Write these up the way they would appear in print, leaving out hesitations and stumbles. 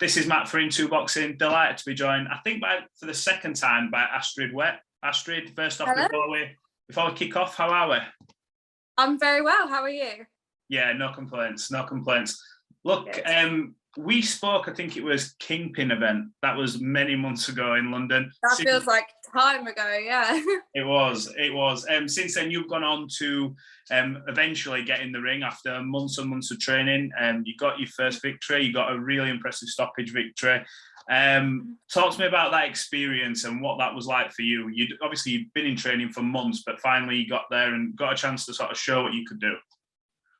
This is Matt for Into Boxing. Delighted to be joined, I think, for the second time by Astrid Wett. Astrid, first off, before we kick off, how are we? I'm very well. How are you? Yeah, no complaints, no complaints. Look, we spoke, I think it was Kingpin event. That was many months ago in London. That feels like time ago, yeah. It was. Since then, you've gone on to eventually get in the ring after months and months of training. You got your first victory. You got a really impressive stoppage victory. Talk to me about that experience and what that was like for you. Obviously, you've been in training for months, but finally you got there and got a chance to sort of show what you could do.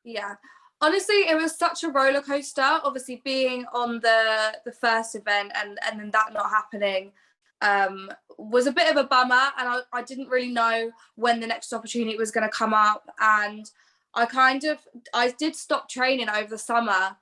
Yeah. Honestly, it was such a roller coaster. Obviously, being on the first event and then that not happening was a bit of a bummer, and I didn't really know when the next opportunity was going to come up. And I did stop training over the summer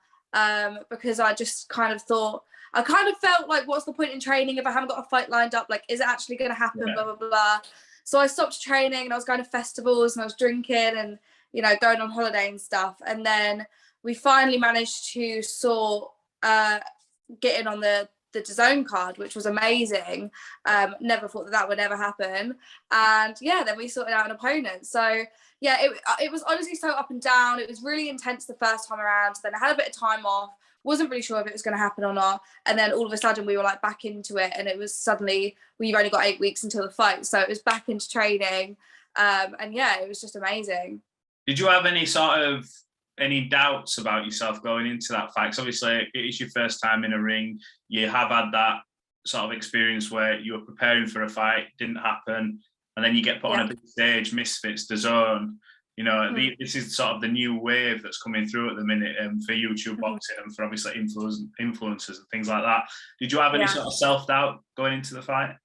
because I just kind of thought, I kind of felt like, what's the point in training if I haven't got a fight lined up? Like, is it actually going to happen? Yeah. Blah, blah, blah. So I stopped training and I was going to festivals and I was drinking and, you know, going on holiday and stuff. And then we finally managed to sort getting on the DAZN card, which was amazing. Never thought that would ever happen. And yeah, then we sorted out an opponent. So yeah, it was honestly so up and down. It was really intense the first time around. Then I had a bit of time off. Wasn't really sure if it was going to happen or not. And then all of a sudden we were like back into it. And it was suddenly, we've only got 8 weeks until the fight. So it was back into training. And yeah, it was just amazing. Did you have any doubts about yourself going into that fight? Because obviously it is your first time in a ring. You have had that sort of experience where you were preparing for a fight, didn't happen, and then you get put on a big stage, MisFits, DAZN. You know, this is sort of the new wave that's coming through at the minute for YouTube boxing and for obviously influencers and things like that. Did you have any sort of self-doubt going into the fight?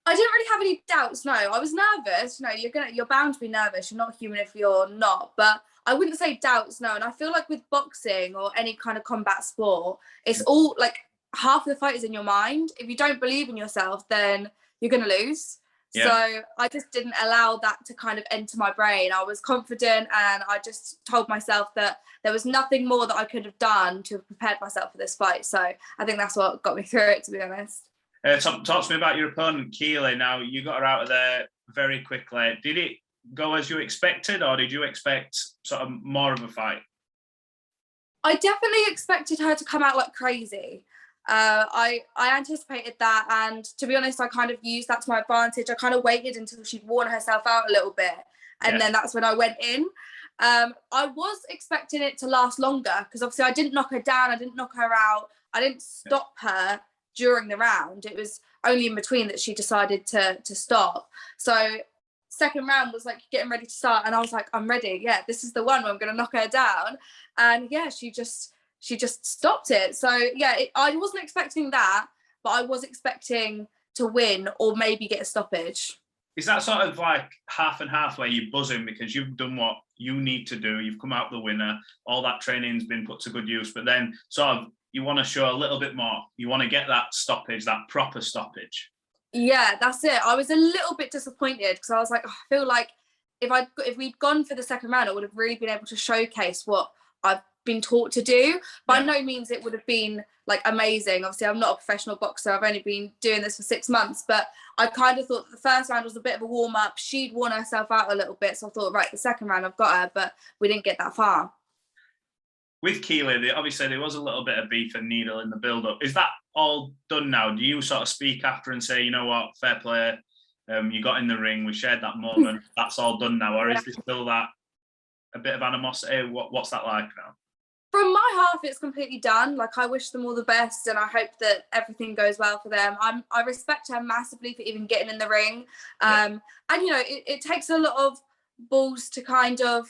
I didn't really have any doubts, no. I was nervous. No, you're bound to be nervous. You're not human if you're not. But I wouldn't say doubts, no. And I feel like with boxing or any kind of combat sport, it's all like half of the fight is in your mind. If you don't believe in yourself, then you're going to lose. Yeah. So I just didn't allow that to kind of enter my brain. I was confident and I just told myself that there was nothing more that I could have done to have prepared myself for this fight. So I think that's what got me through it, to be honest. Talk to me about your opponent, Keely. Now, you got her out of there very quickly. Did it go as you expected, or did you expect sort of more of a fight? I definitely expected her to come out like crazy. I anticipated that, and to be honest, I kind of used that to my advantage. I kind of waited until she'd worn herself out a little bit, and then that's when I went in. I was expecting it to last longer because obviously I didn't knock her down, I didn't knock her out, I didn't stop her during the round. It was only in between that she decided to stop. So second round was like getting ready to start, and I was like, I'm ready. Yeah, this is the one where I'm going to knock her down. And yeah, she just stopped it. So yeah, I wasn't expecting that, but I was expecting to win or maybe get a stoppage. Is that sort of like half and half where you're buzzing because you've done what you need to do, you've come out the winner, all that training's been put to good use, but then sort of you want to show a little bit more, you want to get that stoppage, that proper stoppage? Yeah, that's it. I was a little bit disappointed because I was like, I feel like if we'd gone for the second round, I would have really been able to showcase what I've been taught to do. By no means it would have been like amazing. Obviously, I'm not a professional boxer. I've only been doing this for 6 months, but I kind of thought that the first round was a bit of a warm up. She'd worn herself out a little bit, so I thought, right, the second round I've got her, but we didn't get that far. With Keely, obviously there was a little bit of beef and needle in the build-up. Is that all done now? Do you sort of speak after and say, you know what, fair play, you got in the ring, we shared that moment, that's all done now? Or is there still that a bit of animosity? What's that like now? From my half, it's completely done. Like, I wish them all the best and I hope that everything goes well for them. I respect her massively for even getting in the ring. And, you know, it takes a lot of balls to kind of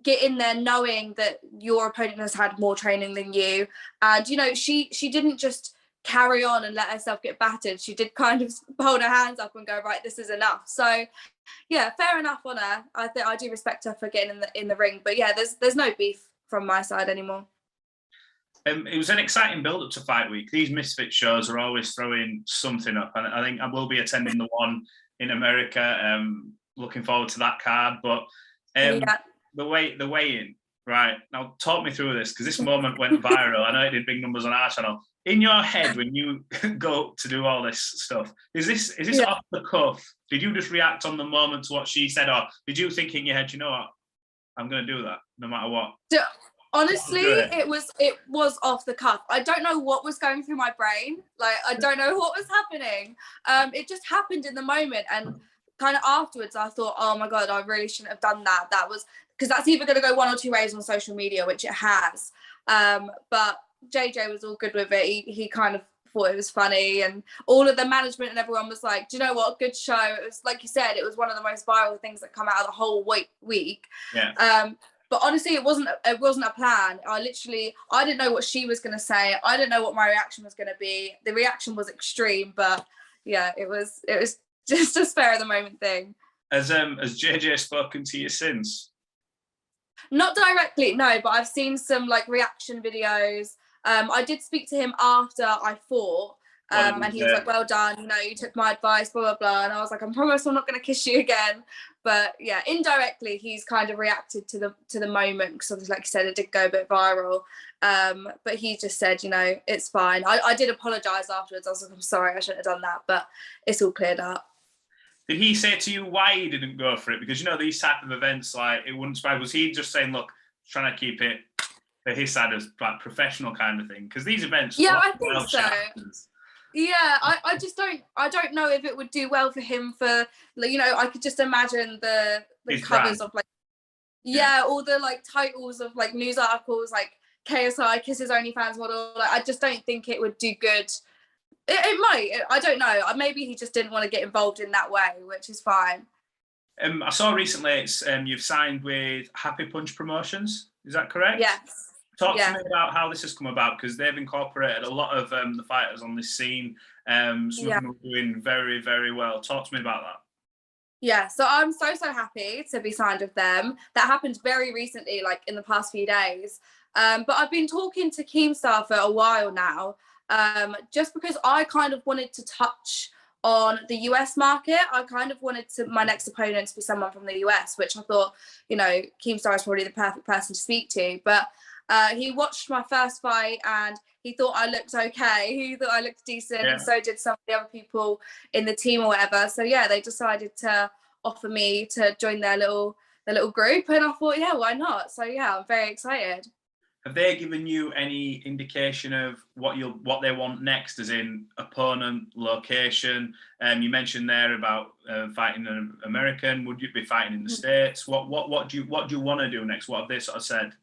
get in there knowing that your opponent has had more training than you. And, you know, she didn't just carry on and let herself get battered. She did kind of hold her hands up and go, right, this is enough. So, yeah, fair enough on her. I think I do respect her for getting in the ring. But, yeah, there's no beef from my side anymore. It was an exciting build-up to Fight Week. These MisFits shows are always throwing something up, and I think I will be attending the one in America. Looking forward to that card. But the weigh-in, Right, now talk me through this, because this moment went viral. I know it did big numbers on our channel. In your head, when you go to do all this stuff, is this Yeah. off the cuff? Did you just react on the moment to what she said, or did you think in your head, you know what, I'm going to do that no matter what? Honestly, it was off the cuff. I don't know what was going through my brain. Like, I don't know what was happening. It just happened in the moment, and kind of afterwards I thought, oh my God, I really shouldn't have done that. That was because that's either going to go one or two ways on social media, which it has. But JJ was all good with it. He kind of thought it was funny, and all of the management and everyone was like, do you know what, good show. It was, like you said, it was one of the most viral things that come out of the whole week. Yeah. But honestly, it wasn't a plan. I didn't know what she was going to say. I didn't know what my reaction was going to be. The reaction was extreme, but yeah, it was just a spur of the moment thing. Has JJ spoken to you since? Not directly, no, but I've seen some like reaction videos. I did speak to him after I fought, and he was like, well done, you know, you took my advice, blah, blah, blah. And I was like, I promise I'm not going to kiss you again. But yeah, indirectly, he's kind of reacted to the moment, because obviously, like you said, it did go a bit viral. But he just said, you know, it's fine. I did apologise afterwards. I was like, I'm sorry, I shouldn't have done that, but it's all cleared up. Did he say to you why he didn't go for it? Because, you know, these type of events, like, it wouldn't surprise. Was he just saying, look, trying to keep it for his side as like professional kind of thing? Because these events, yeah, I think so. Yeah, I just don't know if it would do well for him. For, you know, I could just imagine the covers of like, yeah, all the like titles of like news articles, like KSI kisses OnlyFans model. Like, I just don't think it would do good. It might. I don't know. Maybe he just didn't want to get involved in that way, which is fine. I saw recently it's you've signed with Happy Punch Promotions. Is that correct? Yes. Talk to me about how this has come about, because they've incorporated a lot of the fighters on this scene. Some of them are doing very, very well. Talk to me about that. Yeah, so I'm so happy to be signed with them. That happened very recently, like in the past few days. But I've been talking to Keemstar for a while now, just because I kind of wanted to touch on the US market. I kind of wanted my next opponent to be someone from the US, which I thought, you know, Keemstar is probably the perfect person to speak to. But he watched my first fight and he thought I looked okay. He thought I looked decent, and so did some of the other people in the team or whatever. So yeah, they decided to offer me to join their little group, and I thought, yeah, why not? So yeah, I'm very excited. Have they given you any indication of what they want next, as in opponent, location? You mentioned there about fighting an American. Would you be fighting in the States? What do you want to do next? What have they sort of said?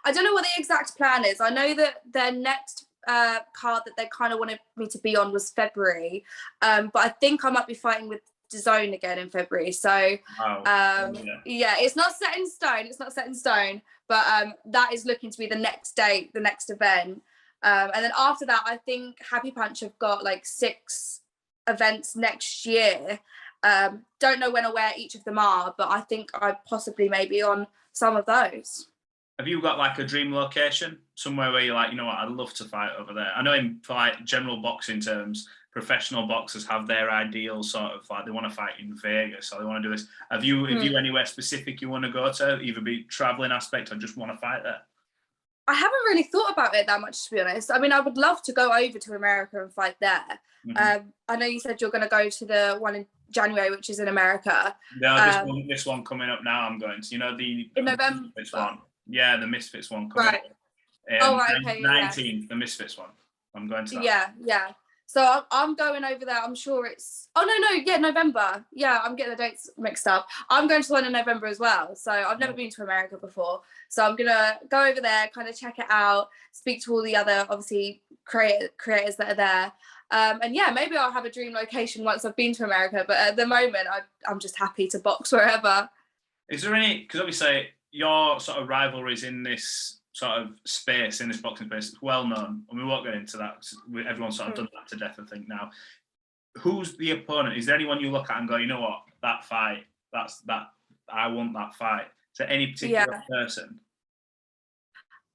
I don't know what the exact plan is. I know that their next card that they kind of wanted me to be on was February, but I think I might be fighting with DAZN again in February. So yeah, it's not set in stone. It's not set in stone, but that is looking to be the next date, the next event. And then after that, I think Happy Punch have got like 6 events next year. Don't know when or where each of them are, but I think I possibly may be on some of those. Have you got like a dream location, somewhere where you're like, you know what, I'd love to fight over there? I know in like general boxing terms, professional boxers have their ideal sort of, like, they want to fight in Vegas or they want to do this. Have you anywhere specific you want to go to, either be traveling aspect or just want to fight there? I haven't really thought about it that much, to be honest. I mean, I would love to go over to America and fight there. I know you said you're going to go to the one in January, which is in America. No, this one coming up now, I'm going to, you know, in November. This one. Yeah, the MisFits one coming up. Okay. 19th, the MisFits one. I'm going to that. Yeah. So I'm going over there. I'm sure it's... Oh, no. Yeah, November. Yeah, I'm getting the dates mixed up. I'm going to one in November as well. So I've never been to America before. So I'm going to go over there, kind of check it out, speak to all the other, obviously, creators that are there. And yeah, maybe I'll have a dream location once I've been to America. But at the moment, I'm just happy to box wherever. Is there any... Because obviously, your sort of rivalries in this sort of space, in this boxing space, it's well known, and we won't get into that. Everyone's sort of done that to death, I think, now. Who's the opponent? Is there anyone you look at and go, you know what, that fight, I want that fight? Is there any particular person?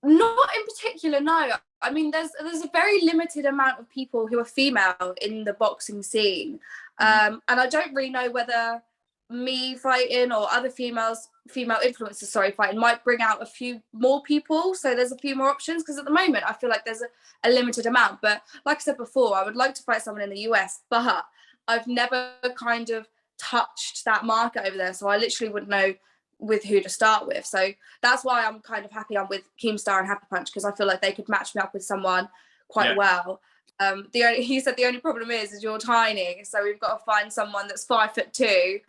Not in particular, no. I mean, there's a very limited amount of people who are female in the boxing scene, and I don't really know whether me fighting or other females female influencers fighting might bring out a few more people, so there's a few more options, because at the moment I feel like there's a limited amount. But like I said before, I would like to fight someone in the US, but I've never kind of touched that market over there, so I literally wouldn't know with who to start with. So that's why I'm kind of happy I'm with Keemstar and Happy Punch, because I feel like they could match me up with someone quite well. He said the only problem is you're tiny, so we've got to find someone that's 5'2"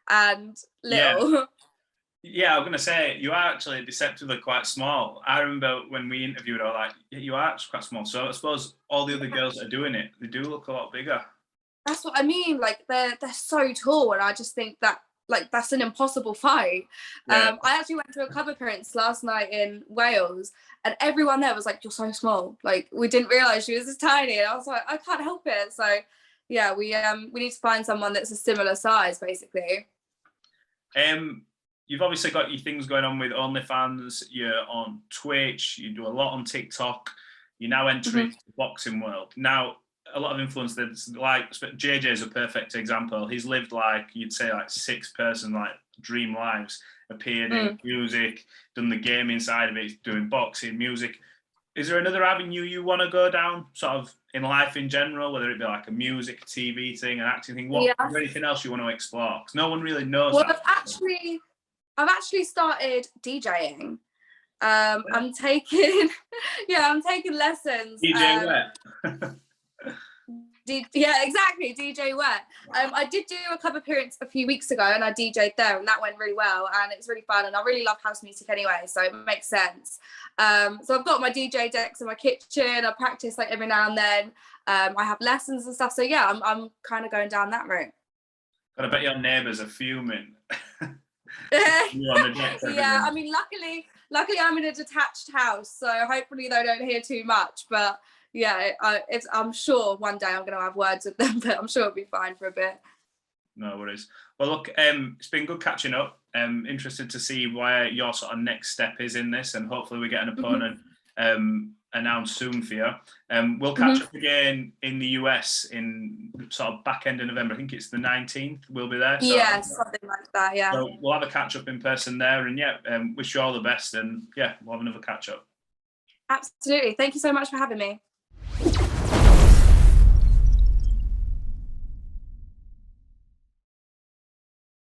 and little. Yeah, I'm gonna say you are actually deceptively quite small. I remember when we interviewed her, like, you are actually quite small. So I suppose all the other girls that are doing it, they do look a lot bigger. That's what I mean. Like they're so tall, and I just think that like that's an impossible fight. I actually went to a club appearance last night in Wales, and everyone there was like, "You're so small." Like we didn't realise she was this tiny, and I was like, I can't help it. So yeah, we need to find someone that's a similar size, basically. You've obviously got your things going on with OnlyFans. You're on Twitch. You do a lot on TikTok. You're now entering the boxing world. Now, a lot of influencers, like JJ is a perfect example. He's lived like, you'd say, like 6-person like dream lives. Appeared in music, done the gaming side of it, doing boxing, music. Is there another avenue you want to go down, sort of in life in general, whether it be like a music, TV thing, an acting thing? Is there anything else you want to explore? Because no one really knows. Well, I've actually started DJing. I'm taking lessons. DJ Wett. Yeah, exactly, DJ Wett. I did do a club appearance a few weeks ago, and I DJ'd there, and that went really well, and it's really fun, and I really love house music anyway, so it makes sense. So I've got my DJ decks in my kitchen. I practice like every now and then. I have lessons and stuff, so yeah, I'm kind of going down that route. But I bet your neighbours are fuming. Yeah, I mean, luckily I'm in a detached house, so hopefully they don't hear too much. But yeah, I'm sure one day I'm going to have words with them, but I'm sure it'll be fine for a bit. No worries. Well, look, it's been good catching up. Interested to see where your sort of next step is in this, and hopefully we get an opponent announced soon for you. We'll catch up again in the US in sort of back end of November. I think it's the 19th. We'll be there. So, yeah, something like that. Yeah. So we'll have a catch up in person there, and wish you all the best. And yeah, we'll have another catch up. Absolutely. Thank you so much for having me.